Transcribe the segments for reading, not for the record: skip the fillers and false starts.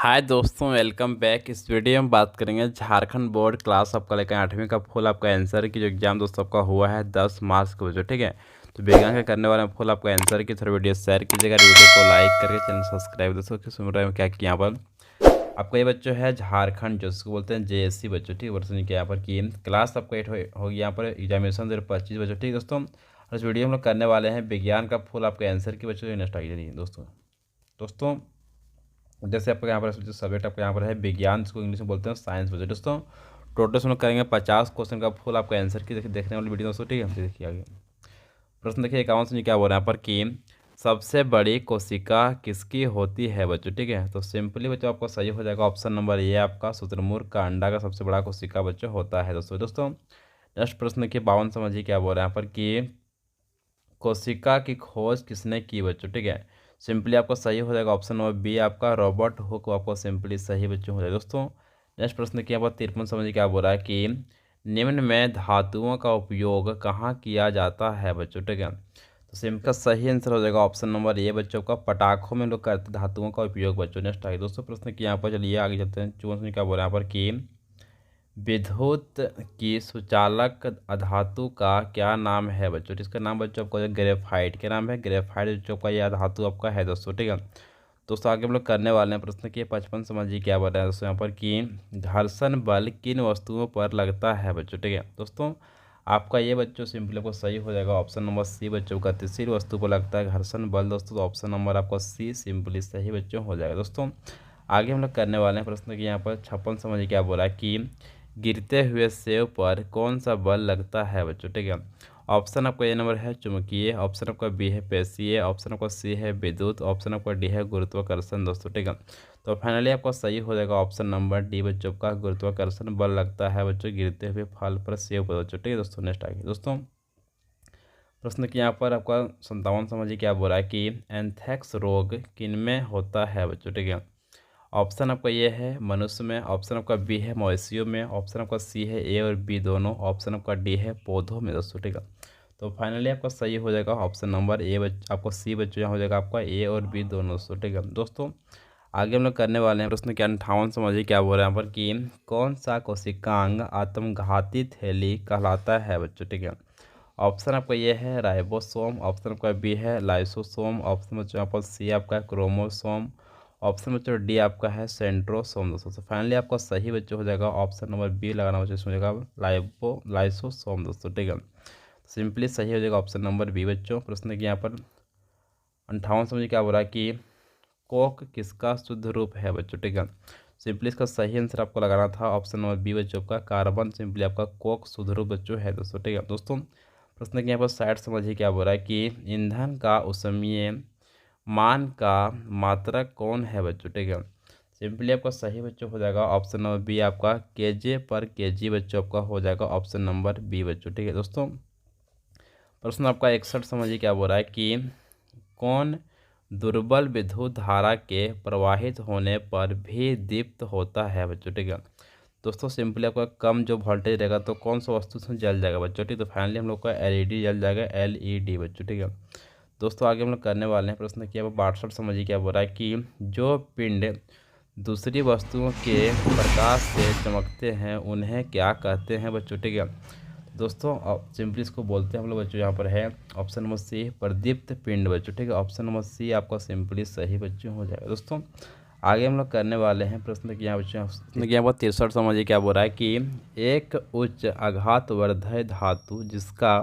हाय दोस्तों, welcome back. इस video में बात करेंगे झारखंड बोर्ड क्लास आपका लेकर 8वीं का फुल आपका आंसर की जो एग्जाम दोस्तों आपका हुआ है 10 मार्च को बजे। ठीक है, तो विज्ञान का करने वाले फुल आपका आंसर की थोड़ी वीडियो शेयर कीजिएगा, वीडियो को लाइक करके चैनल सब्सक्राइब। दोस्तों कि सुन रहे हैं क्या कि यहाँ पर आपका ये बच्चों है झारखंड जो इसको बोलते हैं JSC बच्चों। ठीक है, वर्षन के यहाँ पर की क्लास आपका 8 होगी यहाँ पर एग्जामिनेशन 2025 बच्चों। ठीक है दोस्तों, और इस वीडियो में हम लोग करने वाले हैं विज्ञान का फुल आपके आंसर की बच्चों नेक्स्ट आइए दोस्तों। दोस्तों जैसे आपका यहाँ पर सब्जेक्ट आपका यहाँ पर है विज्ञान, जिसको इंग्लिश में बोलते हैं साइंस बच्चों। दोस्तों टोटल हम लोग करेंगे 50 क्वेश्चन का फुल आपका आंसर की देखने वाली वीडियो दोस्तों। ठीक है, देखिए आगे प्रश्न देखिए 51 से क्या बोल रहे हैं यहाँ पर कि सबसे बड़ी कोशिका किसकी होती है बच्चों। ठीक है, तो सिंपली बच्चों आपको सही हो जाएगा ऑप्शन नंबर ए, आपका शुतुरमुर्ग का अंडा का सबसे बड़ा कोशिका बच्चों होता है दोस्तों। दोस्तों नेक्स्ट प्रश्न देखिए 52 समझिए क्या बोल रहे हैं यहाँ पर कि कोशिका की खोज किसने की बच्चों। ठीक है, सिंपली आपको सही हो जाएगा ऑप्शन नंबर बी, आपका रॉबर्ट हुक आपको सिंपली सही बच्चों हो जाएगा दोस्तों। नेक्स्ट प्रश्न क्या पर 53 समझिए क्या बोल रहा है कि निम्न में धातुओं का उपयोग कहाँ किया जाता है बच्चों। ठीक है, तो सिंपल सही आंसर हो जाएगा ऑप्शन नंबर ए बच्चों का, पटाखों में लोग करते धातुओं का उपयोग बच्चों। नेक्स्ट आगे दोस्तों प्रश्न की यहाँ पर चलिए आगे चलते हैं। 54 क्या बोल रहा है यहाँ पर कि विद्युत की सुचालक धातु का क्या नाम है बच्चों। इसका नाम बच्चों आपको ग्रेफाइट के नाम है। ग्रेफाइट बच्चों का यह धातु आपका है दोस्तों। ठीक है दोस्तों, आगे हम लोग करने वाले हैं प्रश्न की 55 समझिए क्या बता है दोस्तों यहाँ पर कि घर्षण बल किन वस्तुओं पर लगता है बच्चों। ठीक है दोस्तों, आपका ये बच्चों सिंपली आपको सही हो जाएगा ऑप्शन नंबर सी बच्चों का, तीसरी वस्तु पर लगता है घर्षण बल दोस्तों। तो ऑप्शन नंबर आपका सी सिंपली सही बच्चों हो जाएगा दोस्तों। आगे हम लोग करने वाले हैं प्रश्न की यहाँ पर 56 समझिए क्या बोला कि गिरते हुए सेब पर कौन सा बल लगता है बच्चों। ठीक है, ऑप्शन आपका ए नंबर है चुंबकीय, ऑप्शन आपका बी है पेशीय, ऑप्शन आपका सी है विद्युत, ऑप्शन आपका डी है गुरुत्वाकर्षण दोस्तों। ठीक है, तो फाइनली आपका सही हो जाएगा ऑप्शन नंबर डी बच्चों का, गुरुत्वाकर्षण बल लगता है बच्चों गिरते हुए फल पर सेब पर बच्चों। ठीक है दोस्तों, नेक्स्ट आगे दोस्तों प्रश्न की यहाँ पर आपका 57 समझिए क्या बोला है कि एंथ्रेक्स रोग किनमें होता है बच्चों। ठीक है, ऑप्शन आपका ये है मनुष्य में, ऑप्शन आपका बी है मवेशियों में, ऑप्शन आपका सी है ए और बी दोनों, ऑप्शन आपका डी है पौधों में दोस्तों। ठीक है, तो फाइनली आपका सही हो जाएगा ऑप्शन नंबर ए आपको सी बच्चों यहाँ हो जाएगा आपका ए और बी दोनों दोस्तों। ठीक है दोस्तों, आगे हम लोग करने वाले हैं प्रश्न के 58 समझिए क्या बोल रहे हैं यहाँ पर कि कौन सा कोशिकांग आत्मघाती थैली कहलाता है बच्चों। ठीक है, ऑप्शन आपका ये है राइबोसोम, ऑप्शन आपका बी है लाइसोसोम, ऑप्शन बच्चों यहाँ पर सी आपका क्रोमोसोम, ऑप्शन बच्चों डी आपका है सेंट्रोसोम दोस्तों। तो फाइनली आपका सही बच्चों हो जाएगा ऑप्शन नंबर बी लगाना बच्चों, इसमें हो जाएगा लाइसोसोम दोस्तों। ठीक है, सिंपली सही हो जाएगा ऑप्शन नंबर बी बच्चों। प्रश्न की यहाँ पर 58 समझिए क्या बोला कि कोक किसका शुद्ध रूप है बच्चों। ठीक है, सिंपली इसका सही आंसर आपको लगाना था ऑप्शन नंबर बी बच्चों का, कार्बन सिंपली आपका कोक शुद्ध रूप बच्चों है दोस्तों। ठीक है दोस्तों, प्रश्न के यहाँ पर 60 समझिए क्या बोल रहा है कि ईंधन का ऊष्मीय मान का मात्रक कौन है बच्चों। ठीक है, सिंपली आपका सही बच्चों हो जाएगा ऑप्शन नंबर बी, आपका kg/kg बच्चों आपका हो जाएगा ऑप्शन नंबर बी बच्चों। ठीक है दोस्तों, प्रश्न आपका 61 समझिए क्या बोल रहा है कि कौन दुर्बल विद्युत धारा के प्रवाहित होने पर भी दीप्त होता है बच्चों। ठीक है दोस्तों, सिंपली आपका कम जो वोल्टेज रहेगा तो कौन सा वस्तु से जल जाएगा बच्चों। ठीक, तो फाइनली हम लोग का LED जल जाएगा, LED बच्चों। ठीक है दोस्तों, आगे हम लोग करने वाले हैं प्रश्न किया 62 समझिए क्या बोल रहा है कि जो पिंड दूसरी वस्तुओं के प्रकाश से चमकते हैं उन्हें क्या कहते हैं बच्चों। ठीक है दोस्तों, सिंपली इसको बोलते हैं हम लोग बच्चों, यहाँ पर है ऑप्शन नंबर सी प्रदीप्त पिंड बच्चों। ठीक है, ऑप्शन नंबर सी आपका सिंपली सही बच्चों हो जाएगा दोस्तों। आगे हम लोग करने वाले हैं प्रश्न की यहाँ बच्चों, प्रश्न की यहाँ पर 63 समझिए क्या बोल रहा है कि एक उच्च आघातवर्धक धातु जिसका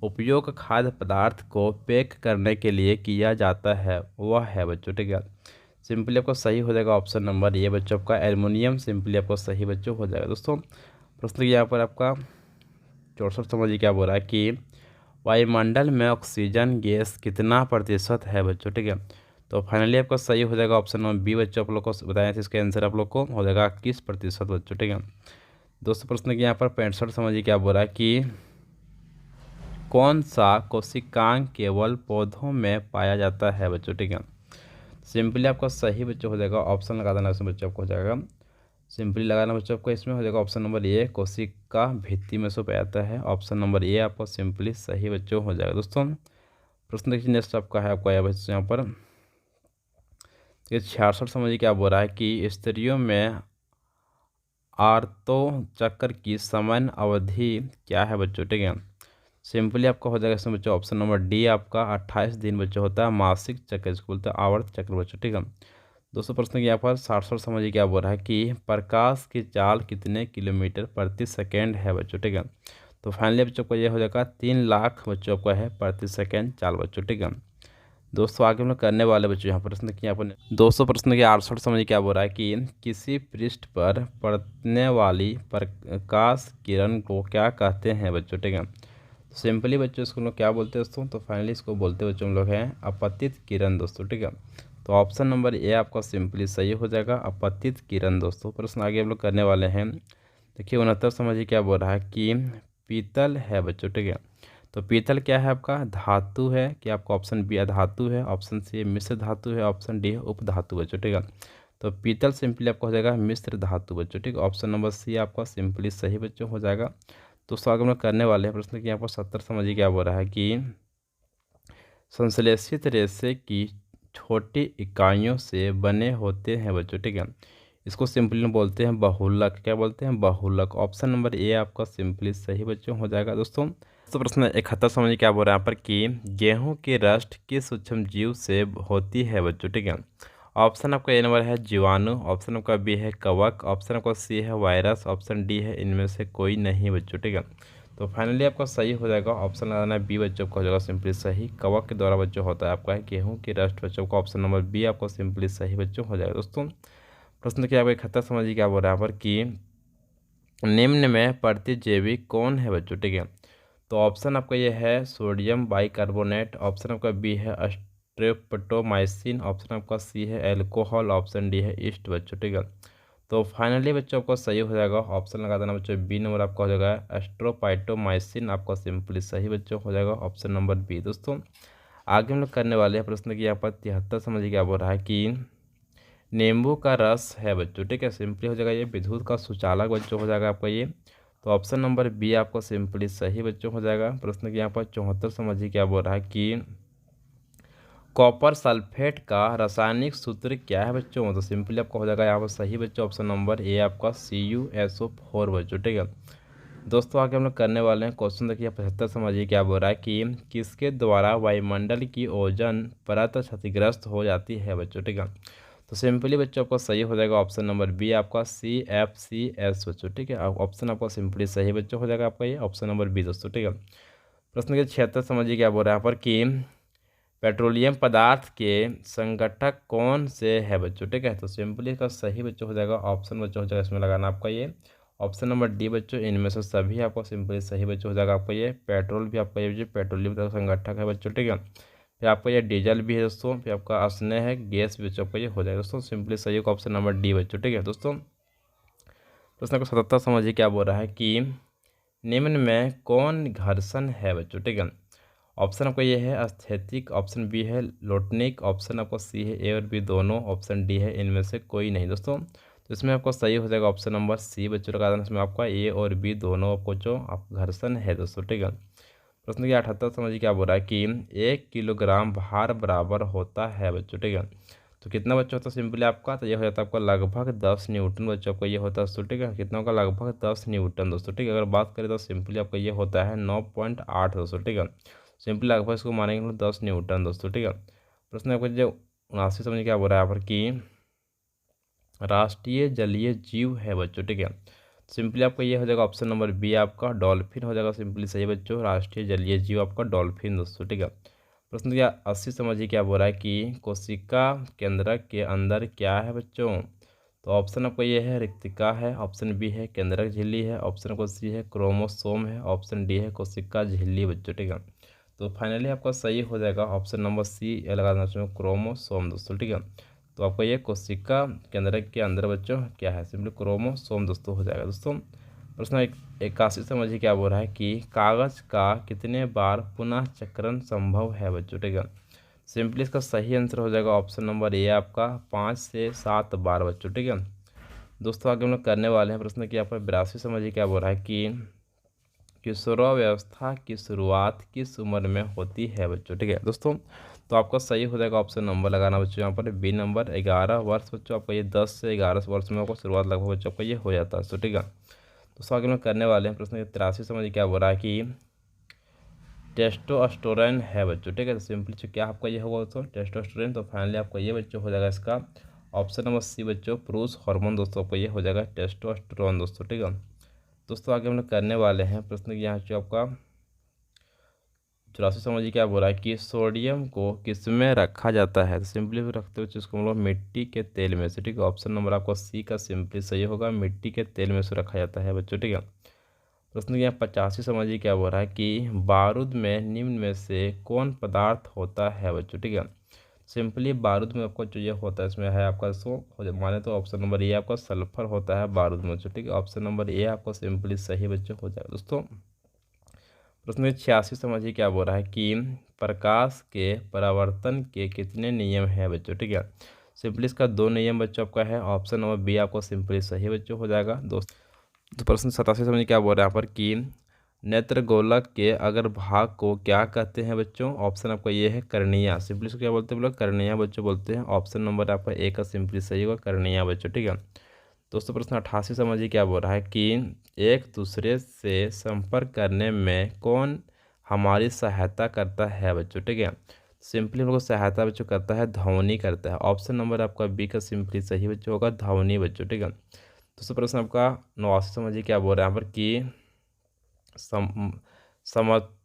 उपयोग खाद्य पदार्थ को पैक करने के लिए किया जाता है वह है बच्चों। ठीक है, सिंपली आपको सही हो जाएगा ऑप्शन नंबर ये बच्चों आपका एल्युमिनियम सिंपली आपको सही बच्चों हो जाएगा दोस्तों। प्रश्न की यहाँ पर आपका 64 समझिए क्या बोल रहा है कि वायुमंडल में ऑक्सीजन गैस कितना प्रतिशत है बच्चों। ठीक है, तो फाइनली आपका सही हो जाएगा ऑप्शन नंबर बी बच्चों, आप लोग को बताया था इसका आंसर आप लोग को हो जाएगा 21% बच्चों। ठीक है दोस्तों, प्रश्न की यहाँ पर 65 समझिए क्या बोल रहा है कि कौन सा कोशिकांग केवल पौधों में पाया जाता है बच्चों। ठीक है, सिंपली आपका सही बच्चों हो जाएगा ऑप्शन लगा देना इसमें बच्चों आपको हो जाएगा, सिंपली लगाना बच्चों आपको इसमें हो जाएगा ऑप्शन नंबर ए कोशिका भित्ति में से पाया जाता है, ऑप्शन नंबर ए आपको सिंपली सही बच्चों हो जाएगा दोस्तों। प्रश्न देखिए नेक्स्ट आपका है आपका बच्चों यहाँ पर ये 66 समझिए क्या बोल रहा है कि स्त्रियों में आर्तो चक्र की समय अवधि क्या है बच्चों, ठीक है। सिंपली आपका हो जाएगा इसमें बच्चों ऑप्शन नंबर डी, आपका 28 दिन बच्चों होता है मासिक चक्र, इसको बोलते हैं आवर्त चक्र बच्चों, ठीक है। दोस्तों प्रश्न की यहाँ पर 60 समझिए क्या बोल रहा है कि प्रकाश की चाल कितने किलोमीटर प्रति सेकेंड है बच्चों, ठीक है। तो फाइनली बच्चों को ये हो जाएगा 3 लाख बच्चों का है प्रति सेकेंड चाल बच्चों, ठीक है। दोस्तों आगे हम लोग करने वाले बच्चों यहाँ प्रश्न की यहाँ पर दोस्तों प्रश्न की 68 समझिए क्या बोल रहा है कि किसी पृष्ठ पर पड़ने वाली प्रकाश किरण को क्या कहते हैं बच्चों, ठीक है। तो सिंपली बच्चों इसको लोग क्या बोलते हैं दोस्तों, तो फाइनली इसको बोलते हैं बच्चों हम लोग हैं अपतित किरण दोस्तों, ठीक है। तो ऑप्शन नंबर ए आपका सिंपली सही हो जाएगा, अपतित किरण दोस्तों। प्रश्न आगे हम लोग करने वाले हैं। देखिए 69 समझिए क्या बोल रहा है कि पीतल है बच्चों, ठीक है। तो पीतल क्या है आपका धातु है कि आपका ऑप्शन बी धातु है, ऑप्शन सी मिश्र धातु है, ऑप्शन डी है उपधातु बच्चों, ठीक है। तो पीतल सिंपली आपका हो जाएगा मिश्र धातु बच्चों, ठीक है। ऑप्शन नंबर सी आपका सिंपली सही बच्चों हो जाएगा। दोस्तों आगे हम लोग करने वाले हैं प्रश्न की यहाँ पर 70 समझिए क्या बोल रहा है कि संश्लेषित रेशे की छोटी इकाइयों से बने होते हैं बच्चों, ठीक है। इसको सिंपली बोलते हैं बहुलक, क्या बोलते हैं बहुलक। ऑप्शन नंबर ए आपका सिंपली सही बच्चों हो जाएगा दोस्तों। तो प्रश्न 71 समझिए क्या बोल रहा है यहाँ पर कि गेहूं की रस्ट किस सूक्ष्म जीव से होती है बच्चों, ठीक है। ऑप्शन आपका ए नंबर है जीवाणु, ऑप्शन आपका बी है कवक, ऑप्शन आपका सी है वायरस, ऑप्शन डी है इनमें से कोई नहीं बच्चों, ठीक है। तो फाइनली आपका सही हो जाएगा ऑप्शन लगाना है बी बच्चों का हो जाएगा सिंपली सही, कवक के द्वारा बच्चों होता है आपका है गेहूं की रस्ट बच्चों का। ऑप्शन नंबर बी आपको सिंपली सही बच्चों हो जाएगा दोस्तों। प्रश्न क्या आपको 71 समझिए क्या बोल रहा है यहाँ पर कि निम्न में प्रतिजैवी कौन है बच्चों, ठीक है। तो ऑप्शन आपका ये है सोडियम बाइकार्बोनेट, ऑप्शन आपका बी है स्ट्रेप्टोमाइसिन, ऑप्शन आपका सी है एल्कोहल, ऑप्शन डी है ईस्ट बच्चों, ठीक है। तो फाइनली बच्चों आपको सही हो जाएगा ऑप्शन लगा देना बच्चों बी नंबर आपका हो जाएगा एस्ट्रोपाइटोमाइसिन, आपका सिंपली सही बच्चों हो जाएगा ऑप्शन नंबर बी दोस्तों। आगे हम लोग करने वाले हैं प्रश्न की यहाँ पर 73 समझिए क्या बोल रहा है कि नींबू का रस है बच्चों, ठीक है। सिंपली हो जाएगा ये विद्युत का सुचालक बच्चों हो जाएगा आपका ये। तो ऑप्शन नंबर बी आपको सिंपली सही बच्चों हो जाएगा। प्रश्न की यहाँ पर 74 समझिए क्या बोल रहा है कि कॉपर सल्फेट का रासायनिक सूत्र क्या है बच्चों। तो सिंपली आपका हो जाएगा यहाँ पर सही बच्चों ऑप्शन नंबर ए आपका CuSO4 बच्चों, ठीक है। दोस्तों आगे हम लोग करने वाले हैं क्वेश्चन देखिए 75 समझिए क्या बोल रहा है कि किसके द्वारा वायुमंडल की ओजोन परत क्षतिग्रस्त हो जाती है बच्चों, ठीक है। तो सिंपली बच्चों आपका सही हो जाएगा ऑप्शन नंबर बी आपका CFCS बच्चों, ठीक है। ऑप्शन आपका सिंपली सही बच्चों हो जाएगा आपका ये ऑप्शन नंबर बी दोस्तों, ठीक है। प्रश्न के 76 समझिए क्या बोल रहा है यहाँ पर कि पेट्रोलियम पदार्थ के संगठक कौन से है बच्चों, ठीक है। तो सिंपली इसका सही बच्चों हो जाएगा ऑप्शन बच्चों हो जाएगा इसमें लगाना आपका ये ऑप्शन नंबर डी बच्चों, इनमें से सभी आपको सिंपली सही बच्चों हो जाएगा आपका ये पेट्रोल भी आपका ये पेट्रोलियम का संगठक है बच्चों, ठीक है। फिर आपका ये डीजल भी है दोस्तों, फिर आपका स्नेह है गैस भी बच्चों आपका ये हो जाएगा दोस्तों सिंपली सही होगा ऑप्शन नंबर डी बच्चों, ठीक है दोस्तों। प्रश्न को 77 समझिए क्या बोल रहा है कि निम्न में कौन घर्षण है बच्चों, ठीक है। ऑप्शन आपका ये है एस्थेटिक, ऑप्शन बी है लोटनिक, ऑप्शन आपका सी है ए और बी दोनों, ऑप्शन डी है इनमें से कोई नहीं दोस्तों। तो इसमें आपको सही हो जाएगा ऑप्शन नंबर सी बच्चों लगा देना, इसमें आपका ए और बी दोनों आपको जो आप घर्षण है दोस्तों, ठीक है। प्रश्न की 78 समझिए क्या बोल रहा है कि 1 किलोग्राम भार बराबर होता है बच्चों, ठीक है। तो कितना बच्चों होता है सिंपली आपका, तो ये हो जाता है आपका लगभग 10 न्यूटन बच्चों आपका ये होता है दोस्तों, ठीक है। कितना होगा लगभग 10 न्यूटन दोस्तों, ठीक है। अगर बात करें तो सिंपली आपका ये होता है 9.8 दोस्तों, ठीक है। सिंपली लगभग इसको मानेंगे 10 न्यूटन दोस्तों, ठीक है। प्रश्न आपको जो 79 समझिए क्या बोल रहा है यहाँ पर कि राष्ट्रीय जलीय जीव है बच्चों, ठीक है। सिंपली आपका ये हो जाएगा ऑप्शन नंबर बी आपका डॉल्फिन हो जाएगा सिंपली सही बच्चों, राष्ट्रीय जलीय जीव आपका डॉल्फिन दोस्तों, ठीक है। प्रश्न क्या 80 समझिए क्या बोल रहा है कि कोशिका केंद्रक के अंदर क्या है बच्चों। तो ऑप्शन आपका ये है रिक्तिका है, ऑप्शन बी है केंद्रक झिल्ली है, ऑप्शन आपका सी है क्रोमोसोम है, ऑप्शन डी है कोशिका झिल्ली बच्चों, ठीक है। तो फाइनली आपका सही हो जाएगा ऑप्शन नंबर सी लगा देना क्रोमोसोम दोस्तों, ठीक है। तो आपको ये कोशिका केंद्रक के अंदर बच्चों क्या है सिंपली क्रोमोसोम दोस्तों हो जाएगा दोस्तों। प्रश्न 81 समझिए क्या बोल रहा है कि कागज का कितने बार पुनः चक्रण संभव है बच्चों, ठीक है। सिंपली इसका सही आंसर हो जाएगा ऑप्शन नंबर ए आपका 5 से 7 बार बच्चों, ठीक है। दोस्तों आगे हम लोग करने वाले हैं प्रश्न की यहाँ पर 82 समझिए क्या बोल रहा है कि किशोरावस्था की शुरुआत किस उम्र में होती है बच्चों, ठीक है दोस्तों। तो आपका सही हो जाएगा ऑप्शन नंबर लगाना बच्चों यहाँ पर बी नंबर 11 वर्ष बच्चों आपका ये 10 से 11 वर्ष में आपको शुरुआत लगभग बच्चों आपका ये हो जाता है। तो ठीक है दोस्तों आगे हम करने वाले हैं प्रश्न 83 समझिए क्या बोल रहा है कि टेस्टोस्टेरोन है बच्चों। ठीक है तो सिंपली क्या आपका ये होगा दोस्तों टेस्टोस्टेरोन। तो फाइनली आपका ये बच्चों हो जाएगा इसका ऑप्शन नंबर सी बच्चों पुरुष हार्मोन दोस्तों आपको ये हो जाएगा टेस्टोस्टेरोन दोस्तों। ठीक है दोस्तों आगे हम लोग करने वाले हैं प्रश्न यहाँ जो आपका 84 समझिए क्या बोला है कि सोडियम को किस में रखा जाता है। तो सिंपली रखते हुए इसको हम लोग मिट्टी के तेल में से। ठीक है ऑप्शन नंबर आपका सी का सिंपली सही होगा, मिट्टी के तेल में से रखा जाता है बच्चों। ठीक है प्रश्न यहाँ 85 समझिए क्या बोल रहा है कि बारूद में निम्न में से कौन पदार्थ होता है बच्चों। ठीक है सिंपली बारूद में आपको जो ये होता है इसमें है आपका सो माने तो ऑप्शन नंबर ए आपका सल्फर होता है बारूद में बच्चों। ठीक है ऑप्शन नंबर ए आपको सिंपली सही बच्चों हो जाएगा दोस्तों। प्रश्न 86 समझिए क्या बोल रहा है कि प्रकाश के परावर्तन के कितने नियम हैं बच्चों। ठीक है सिंपली इसका 2 नियम बच्चों आपका है, ऑप्शन नंबर बी आपको सिंपली सही बच्चों हो जाएगा दोस्त। तो प्रश्न 87 समझिए क्या बोल रहा है यहाँ पर कि नेत्रगोलक के अगर भाग को क्या कहते हैं बच्चों। ऑप्शन आपका ये है कर्निया। सिंपली इसको क्या बोलते हैं बोलो कर्निया बच्चों बोलते हैं। ऑप्शन नंबर आपका ए का सिंपली सही होगा कर्निया बच्चों। ठीक है दोस्तों प्रश्न 88 समझिए क्या बोल रहा है कि एक दूसरे से संपर्क करने में कौन हमारी सहायता करता है बच्चों। ठीक है सिंपली हम लोग सहायता बच्चों करता है ध्वनि करता है। ऑप्शन नंबर आपका बी का सिंपली सही बच्चों होगा ध्वनि बच्चों। ठीक है दोस्तों प्रश्न आपका 89 समझिए क्या बोल रहा है यहाँ पर कि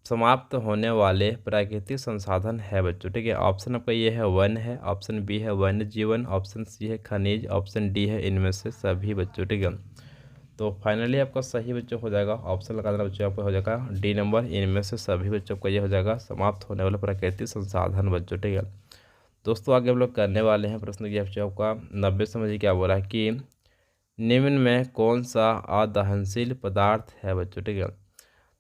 समाप्त होने वाले प्राकृतिक संसाधन है बच्चों। ठीक है ऑप्शन आपका ये है वन है, ऑप्शन बी है वन्य जीवन, ऑप्शन सी है खनिज, ऑप्शन डी है इनमें से सभी बच्चों। ठीक है तो फाइनली आपका सही बच्चों हो जाएगा ऑप्शन लगा देना बच्चों आपका हो जाएगा डी नंबर इनमें से सभी बच्चों का ये हो जाएगा समाप्त होने वाले प्राकृतिक संसाधन बच्चों। ठीक है दोस्तों आगे हम लोग करने वाले हैं प्रश्न की आपका 90 समझिए क्या बोला है कि निम्न में कौन सा अदहनशील पदार्थ है बच्चों। ठीक है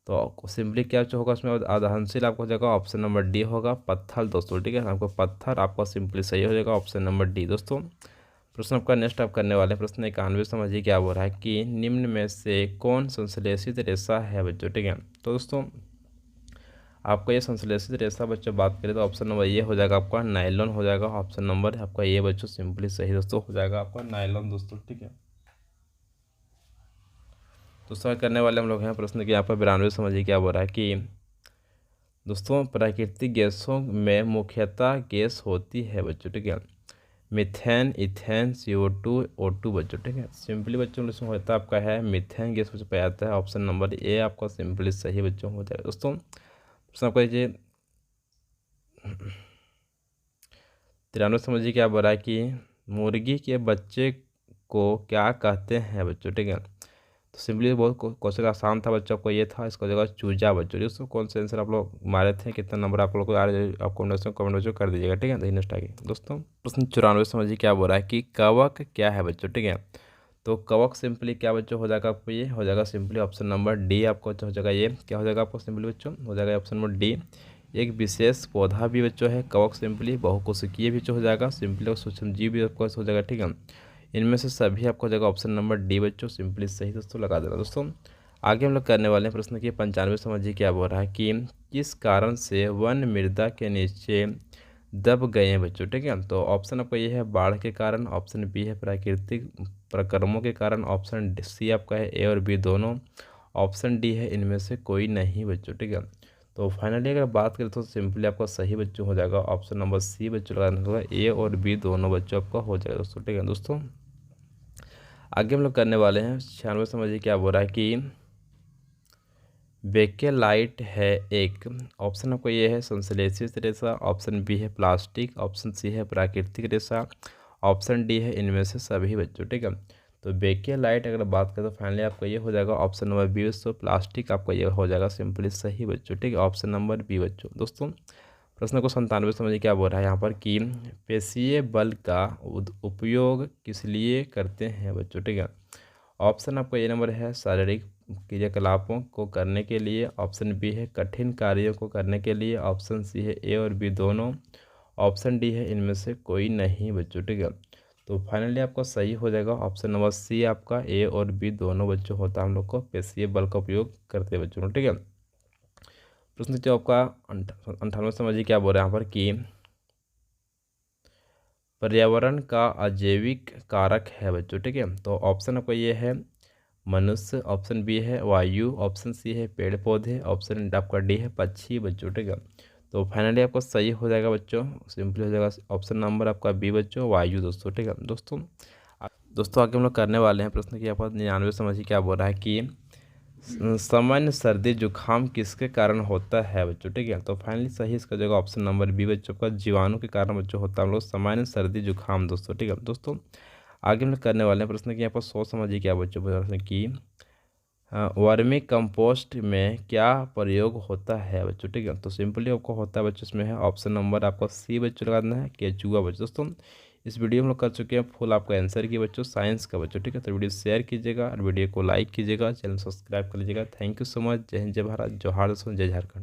तो सिंपली क्या जो होगा उसमें अदहनशील आपको हो जाएगा ऑप्शन नंबर डी होगा पत्थर दोस्तों। ठीक है आपको पत्थर आपका सिंपली सही हो जाएगा ऑप्शन नंबर डी दोस्तों। प्रश्न आपका नेक्स्ट आप करने वाले प्रश्न 91 समझिए क्या बोल रहा है कि निम्न में से कौन संश्लेषित रेशा है बच्चों। ठीक है तो दोस्तों आपका ये संश्लेषित रेशा बच्चों बात करें तो ऑप्शन नंबर ये हो जाएगा आपका नायलॉन हो जाएगा। ऑप्शन नंबर आपका ये बच्चों सिंपली सही दोस्तों हो जाएगा आपका नायलॉन दोस्तों। ठीक है दोस्तों करने वाले हम लोग हैं प्रश्न के यहाँ पर 92 समझिए क्या बोल रहा है कि दोस्तों प्राकृतिक गैसों में मुख्यतः गैस होती है बच्चों। ठीक है मीथेन, इथेन, CO2, O2 बच्चों। ठीक है सिंपली बच्चों इसमें होता है आपका है मीथेन गैस बच्चों पाया जाता है। ऑप्शन नंबर ए आपका सिंपली सही बच्चों हो जाएगा दोस्तों। प्रश्न आपका ये 93 समझिए क्या बोल रहा है कि मुर्गी के बच्चे को क्या कहते हैं बच्चों। ठीक है तो सिंपली बहुत क्वेश्चन आसान था बच्चों को ये था इसको जगह चूजा बच्चों। दोस्तों कौन सा आंसर आप लोग मारे थे कितना नंबर आप लोग को आप कमेंट बच्चों कर दीजिएगा। ठीक है तो नेक्स्ट आगे दोस्तों प्रश्न 94 समझिए क्या बोल रहा है कि कवक क्या है बच्चों। ठीक है तो कवक सिंपली क्या बच्चों हो जाएगा आपको ये हो जाएगा सिंपली ऑप्शन नंबर डी आपको हो जाएगा ये क्या हो जाएगा आपको सिंपली बच्चों हो जाएगा ऑप्शन नंबर डी। एक विशेष पौधा भी बच्चों है कवक सिंपली बहुकोशिकीय भी हो जाएगा सिंपली सूक्ष्म जीव भी आपको हो जाएगा। ठीक है इनमें से सभी आपको हो जाएगा ऑप्शन नंबर डी बच्चों सिंपली सही दोस्तों लगा देना दोस्तों। आगे हम लोग करने वाले हैं प्रश्न की 95 समझिए क्या बोल रहा है कि किस कारण से वन मृदा के नीचे दब गए हैं बच्चों। ठीक है तो ऑप्शन आपका ये है बाढ़ के कारण, ऑप्शन बी है प्राकृतिक प्रक्रमों के कारण, ऑप्शन सी आपका है ए और बी दोनों, ऑप्शन डी है इनमें से कोई नहीं बच्चों। ठीक है तो फाइनली अगर बात करें तो सिंपली आपका सही बच्चों हो जाएगा ऑप्शन नंबर सी बच्चों लगाना होगा ए और बी दोनों बच्चों आपका हो जाएगा दोस्तों। ठीक है दोस्तों आगे हम लोग करने वाले हैं 96 समझिए क्या बोल रहा है कि बेकेलाइट है एक। ऑप्शन आपको ये है संश्लेषित रेशा, ऑप्शन बी है प्लास्टिक, ऑप्शन सी है प्राकृतिक रेशा, ऑप्शन डी है इनमें से सभी बच्चों। ठीक है तो बेकेलाइट अगर बात करें तो फाइनली आपका ये हो जाएगा ऑप्शन नंबर बी बच्चों। प्लास्टिक आपका ये हो जाएगा सिंपली सही बच्चों। ठीक है ऑप्शन नंबर बी बच्चों दोस्तों। प्रश्न को 97 समझिए क्या बोल रहा है यहाँ पर कि पेशीय बल का उपयोग किस लिए करते हैं बच्चों। ठीक है ऑप्शन आपका ये नंबर है शारीरिक क्रियाकलापों को करने के लिए, ऑप्शन बी है कठिन कार्यों को करने के लिए, ऑप्शन सी है ए और बी दोनों, ऑप्शन डी है इनमें से कोई नहीं बच्चों। ठीक है तो फाइनली आपका सही हो जाएगा ऑप्शन नंबर सी आपका ए और बी दोनों बच्चों होता है हम लोग को पेशीय बल का उपयोग करते हैं बच्चों। ठीक है प्रश्न जो आपका 98 समझिए क्या बोल रहे हैं यहाँ पर कि पर्यावरण का अजैविक कारक है बच्चों, ठीक है। तो ऑप्शन आपका ये है मनुष्य, ऑप्शन बी है वायु, ऑप्शन सी है पेड़ पौधे, ऑप्शन आपका डी है पक्षी बच्चों, ठीक है। तो फाइनली आपको सही हो जाएगा बच्चों, सिंपली हो जाएगा ऑप्शन नंबर आपका बी बच्चों, वायु दोस्तों, ठीक है। दोस्तों आगे हम लोग करने वाले हैं प्रश्न की आपका 99 समझिए क्या बोल रहा है कि सामान्य सर्दी जुकाम किसके कारण होता है बच्चों, ठीक है। तो फाइनली सही इसका जगह ऑप्शन नंबर बी बच्चों का जीवाणु के कारण बच्चों होता है हम लोग सामान्य सर्दी जुकाम दोस्तों, ठीक है। दोस्तों आगे हम लोग करने वाले हैं प्रश्न की यहाँ पर सोच समझिए क्या बच्चों प्रश्न की वर्मी कंपोस्ट में क्या प्रयोग होता है बच्चों, ठीक है। तो सिंपली आपको होता है बच्चों इसमें है ऑप्शन नंबर आपका सी बच्चों लगाना है केचुआ बच्चों। दोस्तों इस वीडियो में हम लोग कर चुके हैं फुल आपका आंसर की बच्चों साइंस का बच्चों, ठीक है। तो वीडियो शेयर कीजिएगा और वीडियो को लाइक कीजिएगा, चैनल सब्सक्राइब कर लीजिएगा। Thank you so much. जय हिंद, जय भारत, जोहार दोस्तों, जय झारखंड।